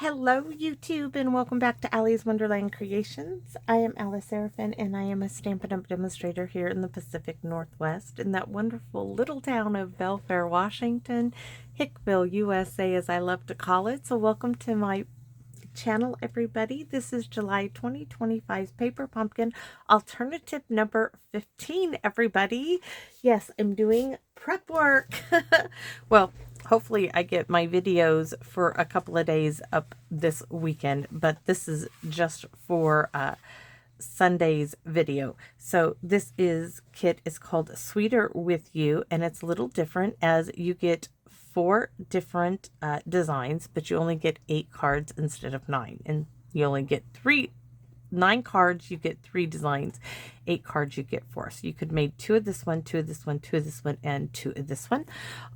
Hello YouTube and welcome back to Allie's Wonderland Creations. I am Alice Seraphin and I am a Stampin' Up! Demonstrator here in the Pacific Northwest in that wonderful little town of Belfair, Washington, Hickville, USA as I love to call it. So welcome to my channel everybody. This is July 2025's Paper Pumpkin alternative number 15 everybody. Yes, I'm doing prep work. Well, hopefully I get my videos for a couple of days up this weekend, but this is just for Sunday's video. So this kit is called Sweeter With You, and it's a little different as you get 4 different designs, but you only get 8 cards instead of 9, and you only get 9 cards, you get 3 designs. 8 cards, you get 4. So you could make 2 of this one, 2 of this one, 2 of this one, and 2 of this one.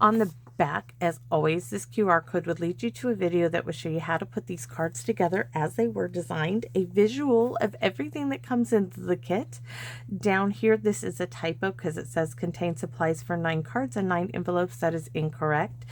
On the back, as always, this QR code would lead you to a video that will show you how to put these cards together as they were designed, a visual of everything that comes into the kit. Down here, this is a typo because it says contains supplies for 9 cards and 9 envelopes. That is incorrect.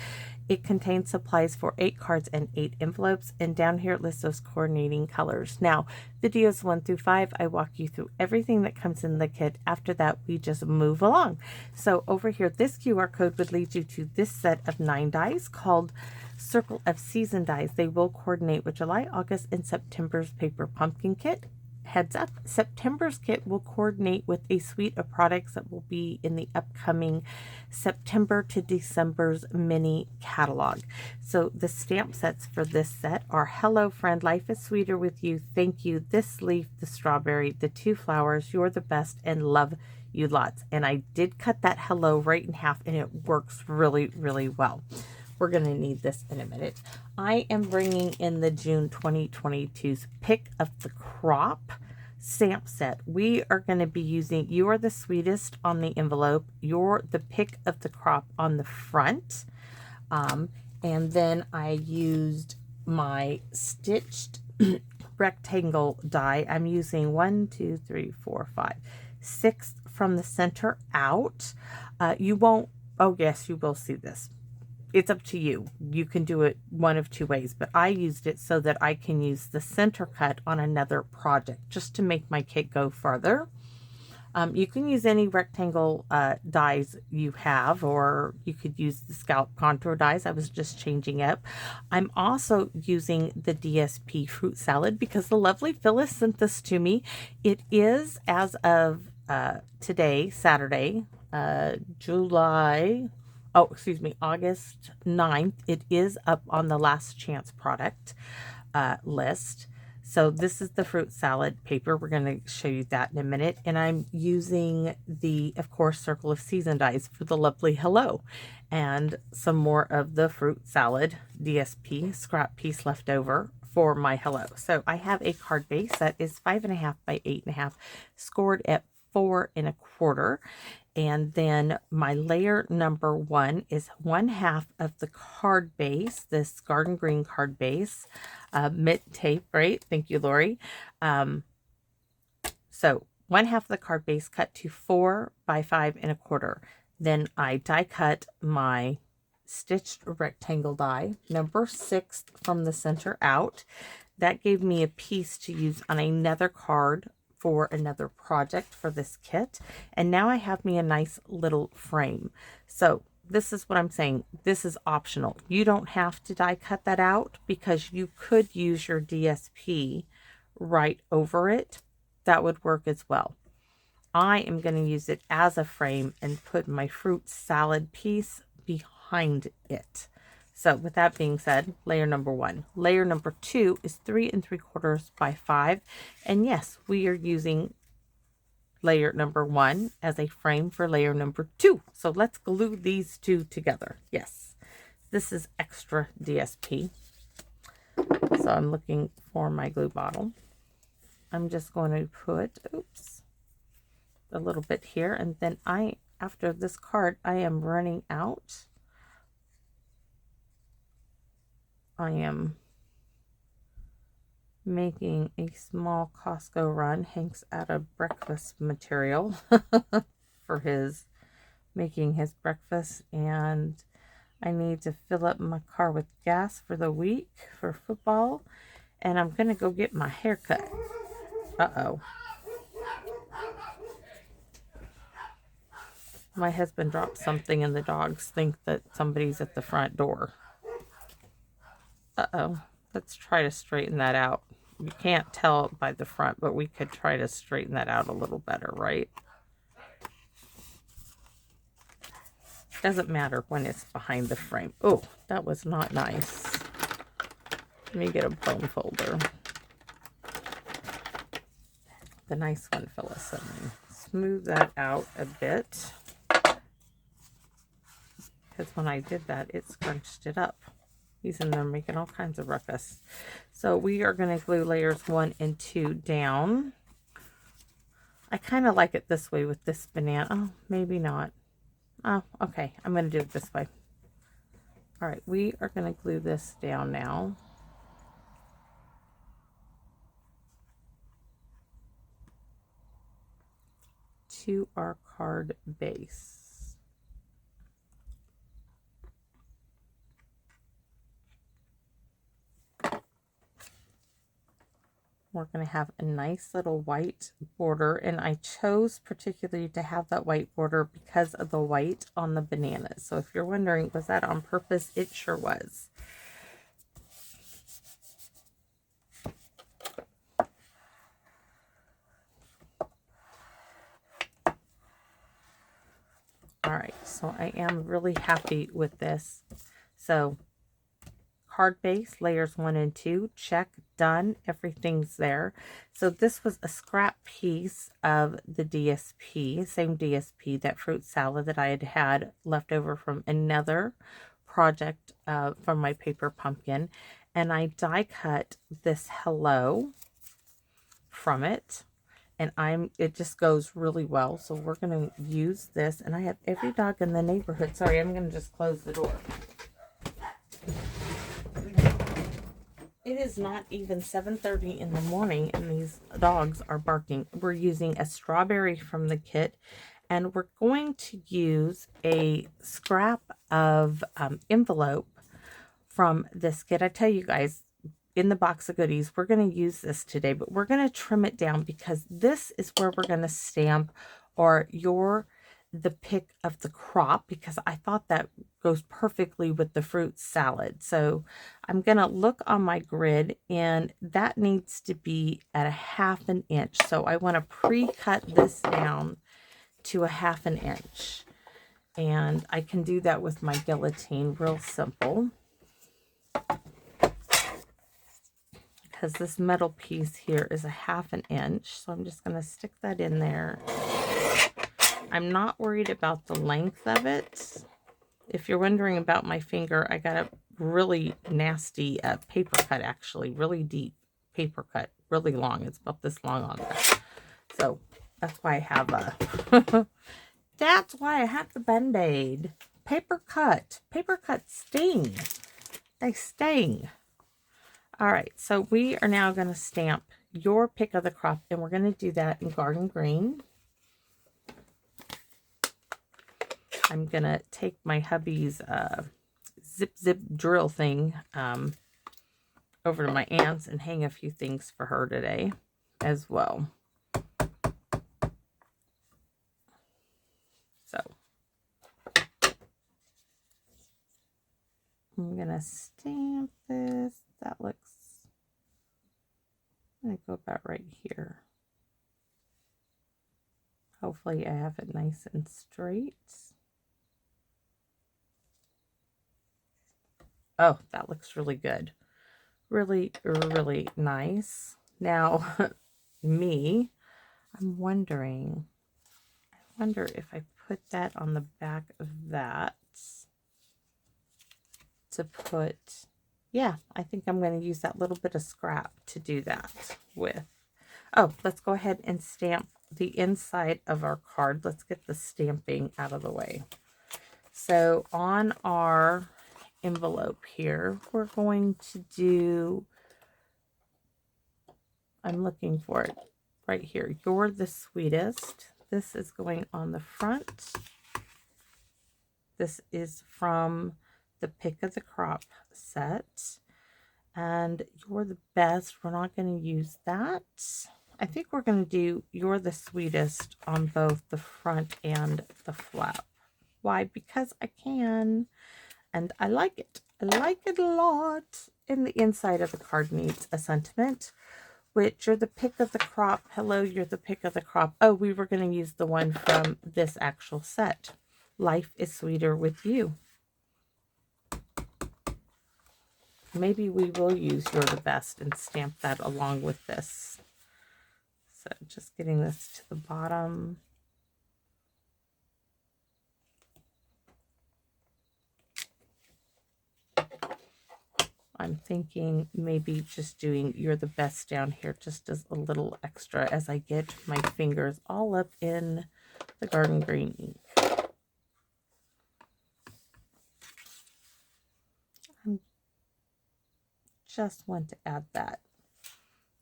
It contains supplies for 8 cards and 8 envelopes, and down here it lists those coordinating colors. Now, videos 1 through 5, I walk you through everything that comes in the kit. After that, we just move along. So over here, this QR code would lead you to this set of 9 dies called Circle of Season dies. They will coordinate with July, August, and September's Paper Pumpkin kit. Heads up, September's kit will coordinate with a suite of products that will be in the upcoming September to December's mini catalog. So the stamp sets for this set are Hello Friend, Life is Sweeter With You, Thank You, This Leaf, the Strawberry, the 2 Flowers, You're the Best, and Love You Lots. And I did cut that hello right in half, and it works really, really well. We're going to need this in a minute. I am bringing in the June 2022's Pick of the Crop stamp set. We are going to be using You're the Sweetest on the envelope, You're the Pick of the Crop on the front. And then I used my stitched rectangle die. I'm using 1, 2, 3, 4, 5, 6 from the center out. You won't, oh yes, you will see this. It's up to you. You can do it one of 2 ways, but I used it so that I can use the center cut on another project just to make my kit go farther. You can use any rectangle dies you have, or you could use the scallop contour dies. I was just changing up. I'm also using the DSP Fruit Salad because the lovely Phyllis sent this to me. It is, as of today, Saturday, August 9th. It is up on the last chance product list. So this is the fruit salad paper. We're going to show you that in a minute. And I'm using the, of course, Circle of Season dies for the lovely hello. And some more of the fruit salad DSP scrap piece left over for my hello. So I have a card base that is 5.5 by 8.5, scored at 4 1/4. And then my layer number 1 is 1/2 of the card base, this garden green card base, mint tape, right? Thank you, Lori. So 1/2 of the card base cut to 4 by 5 1/4. Then I die cut my stitched rectangle die, number 6 from the center out. That gave me a piece to use on another card for another project for this kit. And now I have me a nice little frame. So this is what I'm saying. This is optional. You don't have to die cut that out because you could use your DSP right over it. That would work as well. I am going to use it as a frame and put my fruit salad piece behind it. So with that being said, layer number 1. Layer number 2 is 3 3/4 by 5. And yes, we are using layer number 1 as a frame for layer number 2. So let's glue these 2 together. Yes, this is extra DSP. So I'm looking for my glue bottle. I'm just going to put, a little bit here. And then after this card, I am running out. I am making a small Costco run. Hank's out of breakfast material for making his breakfast, and I need to fill up my car with gas for the week for football. And I'm going to go get my hair cut. Uh-oh. My husband dropped something and the dogs think that somebody's at the front door. Uh-oh. Let's try to straighten that out. You can't tell by the front, but we could try to straighten that out a little better, right? Doesn't matter when it's behind the frame. Oh, that was not nice. Let me get a bone folder. The nice one, Phyllis. Let me smooth that out a bit. Because when I did that, it scrunched it up. He's in there making all kinds of ruckus. So we are going to glue layers 1 and 2 down. I kind of like it this way with this banana. Oh, maybe not. Oh, okay. I'm going to do it this way. All right, we are going to glue this down now. To our card base. We're going to have a nice little white border, and I chose particularly to have that white border because of the white on the bananas. So if you're wondering, was that on purpose? It sure was. All right, so I am really happy with this. So card base, layers 1 and 2, check, done, everything's there. So this was a scrap piece of the DSP, same DSP, that fruit salad that I had left over from another project from my paper pumpkin, and I die cut this hello from it, and it just goes really well. So we're going to use this, and I have every dog in the neighborhood. Sorry, I'm going to just close the door. It is not even 7:30 in the morning and these dogs are barking. We're using a strawberry from the kit, and we're going to use a scrap of envelope from this kit. I tell you guys, in the box of goodies, we're going to use this today, but we're going to trim it down because this is where we're going to stamp or the pick of the crop, because I thought that goes perfectly with the fruit salad. So I'm going to look on my grid, and that needs to be at a 1/2 inch. So I want to pre-cut this down to a 1/2 inch. And I can do that with my guillotine, real simple. Because this metal piece here is a 1/2 inch. So I'm just going to stick that in there. I'm not worried about the length of it. If you're wondering about my finger, I got a really nasty paper cut, actually. Really deep paper cut. Really long. It's about this long on there. So that's why I have a... That's why I have the Band-Aid. Paper cut. Paper cuts sting. They sting. All right. So we are now going to stamp your pick of the crop, and we're going to do that in garden green. I'm going to take my hubby's zip drill thing over to my aunt's and hang a few things for her today as well. So I'm going to stamp this. That looks, I'm going to go about right here. Hopefully I have it nice and straight. Oh, that looks really good. Really, really nice. Now, I'm wondering, I wonder if I put that on the back of that to put, yeah, I think I'm going to use that little bit of scrap to do that with. Oh, let's go ahead and stamp the inside of our card. Let's get the stamping out of the way. So on our envelope here, we're going to do, I'm looking for it right here. You're the sweetest. This is going on the front. This is from the Pick of the Crop set. And You're the Best, we're not going to use that. I think we're going to do You're the Sweetest on both the front and the flap. Why? Because I can, and I like it. I like it a lot. And the inside of the card needs a sentiment, which you're the pick of the crop. Hello, you're the pick of the crop. Oh, we were going to use the one from this actual set. Life is sweeter with you. Maybe we will use You're the Best and stamp that along with this. So just getting this to the bottom. I'm thinking maybe just doing You're the Best down here just as a little extra as I get my fingers all up in the garden green ink. I just want to add that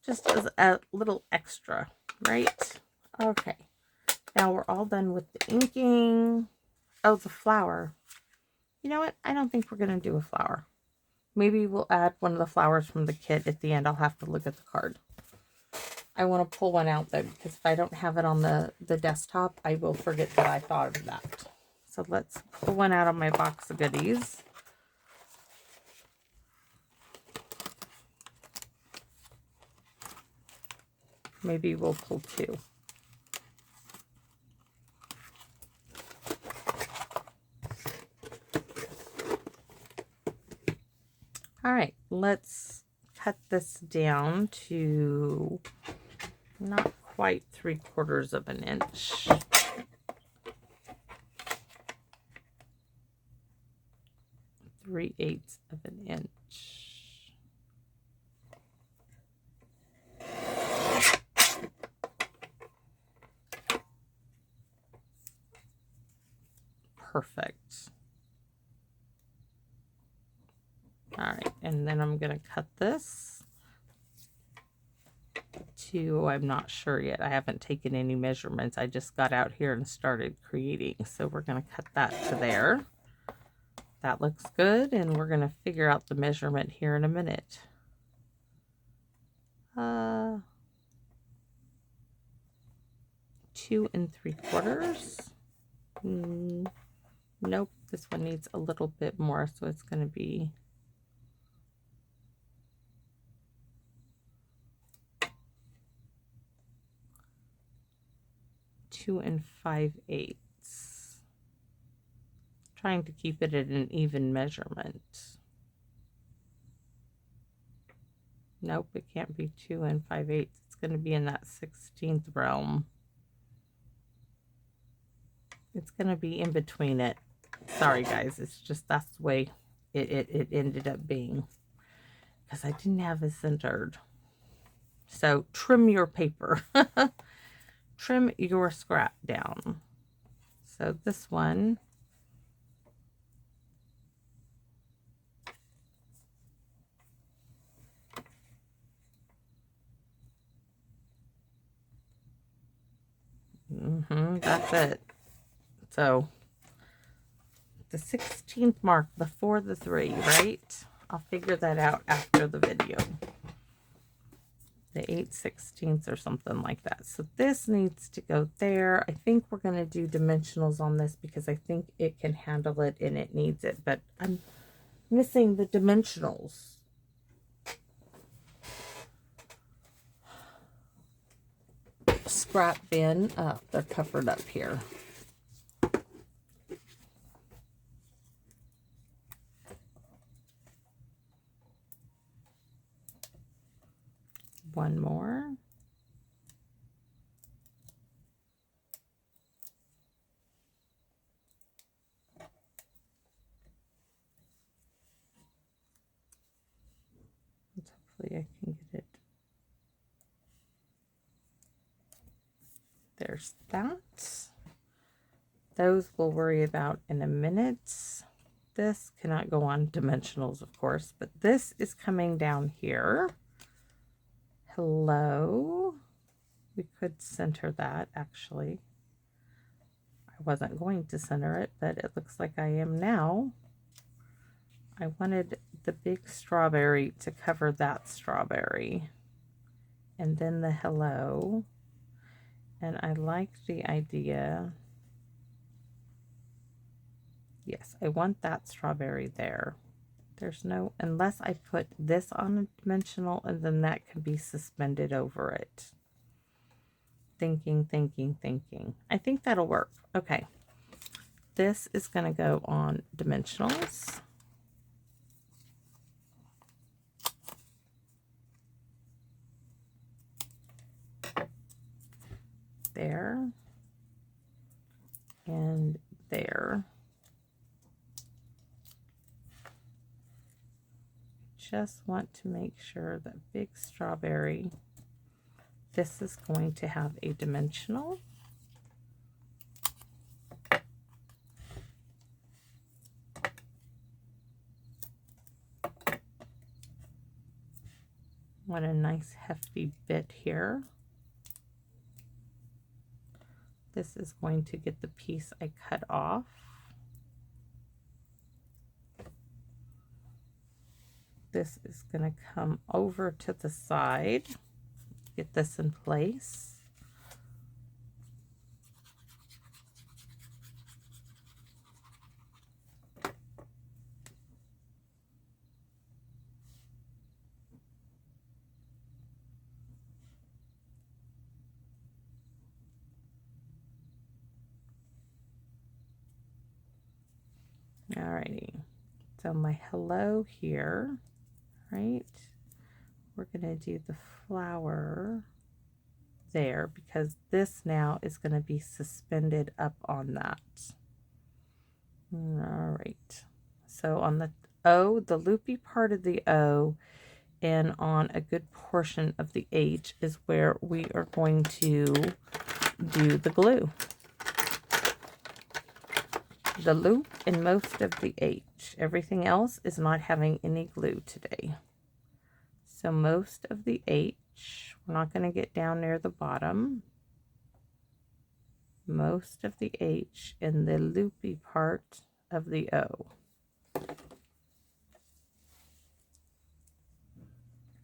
just as a little extra, right? Okay, now we're all done with the inking. Oh, the flower. You know what? I don't think we're going to do a flower. Maybe we'll add one of the flowers from the kit at the end. I'll have to look at the card. I want to pull one out though, because if I don't have it on the desktop, I will forget that I thought of that. So let's pull one out of my box of goodies. Maybe we'll pull two. All right, let's cut this down to not quite 3/4 of an inch. Three-eighths of an inch. Perfect. All right, and then I'm going to cut this to, I'm not sure yet. I haven't taken any measurements. I just got out here and started creating. So we're going to cut that to there. That looks good, and we're going to figure out the measurement here in a minute. 2 3/4. Nope, this one needs a little bit more, so it's going to be 2 5/8. Trying to keep it at an even measurement. Nope, it can't be 2 5/8. It's going to be in that 16th realm. It's going to be in between it. Sorry guys, it's just that's the way it ended up being, because I didn't have it centered. So trim your paper. Trim your scrap down. So this one, that's it. So the 16th mark before the 3, right? I'll figure that out after the video. The 8/16 or something like that. So this needs to go there. I think we're going to do dimensionals on this because I think it can handle it and it needs it, but I'm missing the dimensionals. Scrap bin. They're covered up here. One more. Hopefully I can get it. There's that. Those we'll worry about in a minute. This cannot go on dimensionals, of course, but this is coming down here. Hello. We could center that, actually. I wasn't going to center it, but it looks like I am now. I wanted the big strawberry to cover that strawberry. And then the hello. And I liked the idea. Yes, I want that strawberry there. There's no, unless I put this on a dimensional and then that can be suspended over it. Thinking, thinking, thinking. I think that'll work. Okay. This is going to go on dimensionals. There. And there. Just want to make sure that big strawberry, this is going to have a dimensional. What a nice hefty bit here. This is going to get the piece I cut off. This is going to come over to the side. Get this in place. Alrighty, so my hello here, right? We're gonna do the flower there because this now is gonna be suspended up on that. Alright, so on the O, the loopy part of the O, and on a good portion of the H is where we are going to do the glue. The loop and most of the H. Everything else is not having any glue today. So most of the H, we're not going to get down near the bottom. Most of the H and the loopy part of the O.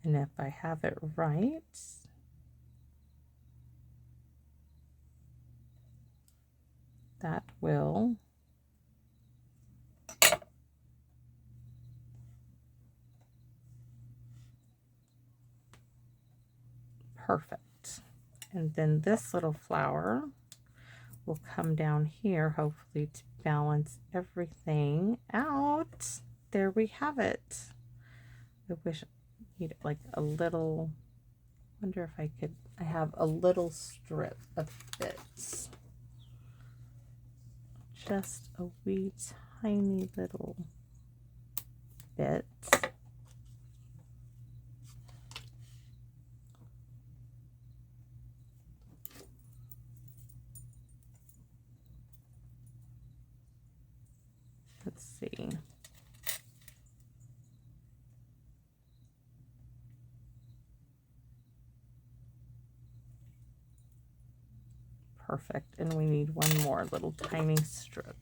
And if I have it right, that will perfect. And then this little flower will come down here, hopefully, to balance everything out. There we have it. I wish I needed like a little, wonder if I could, I have a little strip of bits. Just a wee tiny little bit. Let's see. Perfect. And we need one more little tiny strip.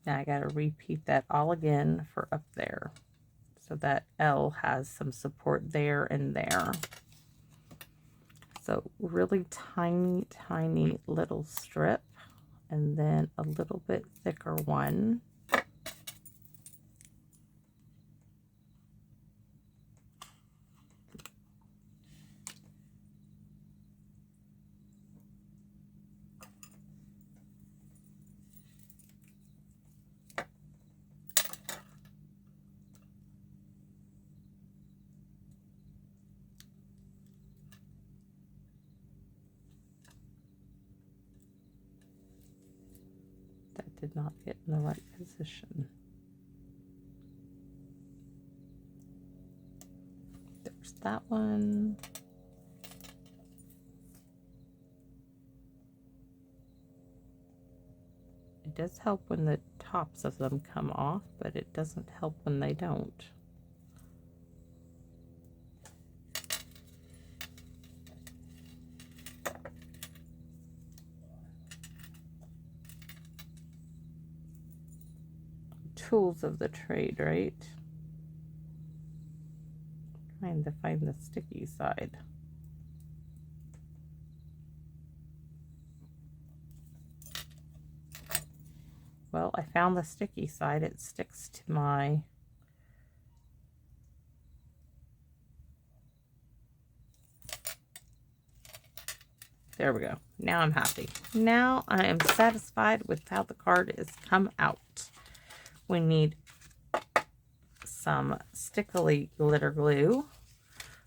Now I got to repeat that all again for up there. So that L has some support there and there. So really tiny, tiny little strip. And then a little bit thicker one. Did not get in the right position. that one. It does help when the tops of them come off, but it doesn't help when they don't. Tools of the trade, right? Trying to find the sticky side. Well, I found the sticky side. It sticks to my there we go. Now I'm happy. Now I am satisfied with how the card has come out. We need some stickily glitter glue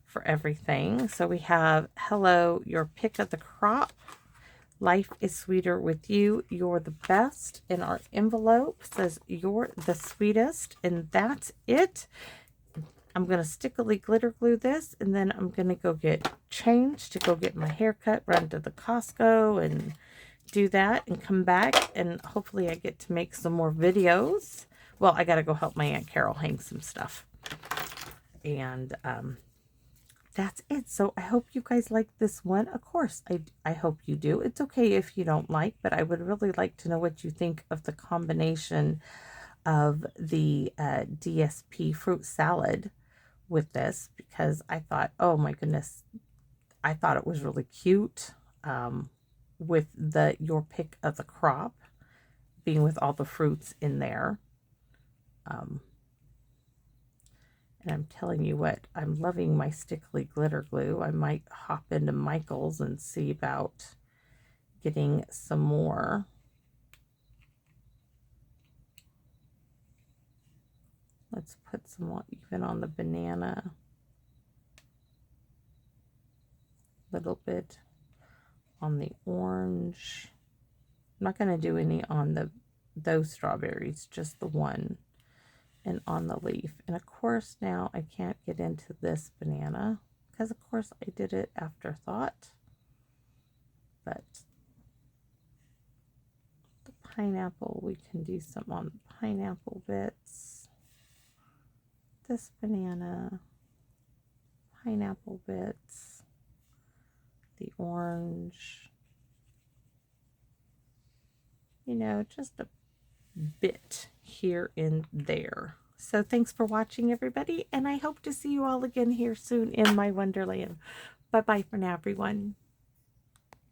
for everything. So we have, hello, your pick of the crop. Life is sweeter with you. You're the best. And our envelope says you're the sweetest. And that's it. I'm going to stickily glitter glue this. And then I'm going to go get changed to go get my hair cut, run to the Costco and do that and come back. And hopefully I get to make some more videos. Well, I got to go help my Aunt Carol hang some stuff. And that's it. So I hope you guys like this one. Of course, I hope you do. It's okay if you don't like, but I would really like to know what you think of the combination of the DSP Fruit Salad with this, because I thought, oh my goodness, I thought it was really cute with the your pick of the crop being with all the fruits in there. And I'm telling you what, I'm loving my stickly glitter glue. I might hop into Michael's and see about getting some more. Let's put some more even on the banana. A little bit on the orange. I'm not going to do any on those strawberries, just the one. And on the leaf. And of course now I can't get into this banana because of course I did it afterthought. But the pineapple, we can do some on the pineapple bits. This banana, pineapple bits, the orange. You know, just a bit here and there. So thanks for watching, everybody, and I hope to see you all again here soon in my Wonderland. Bye bye for now, everyone.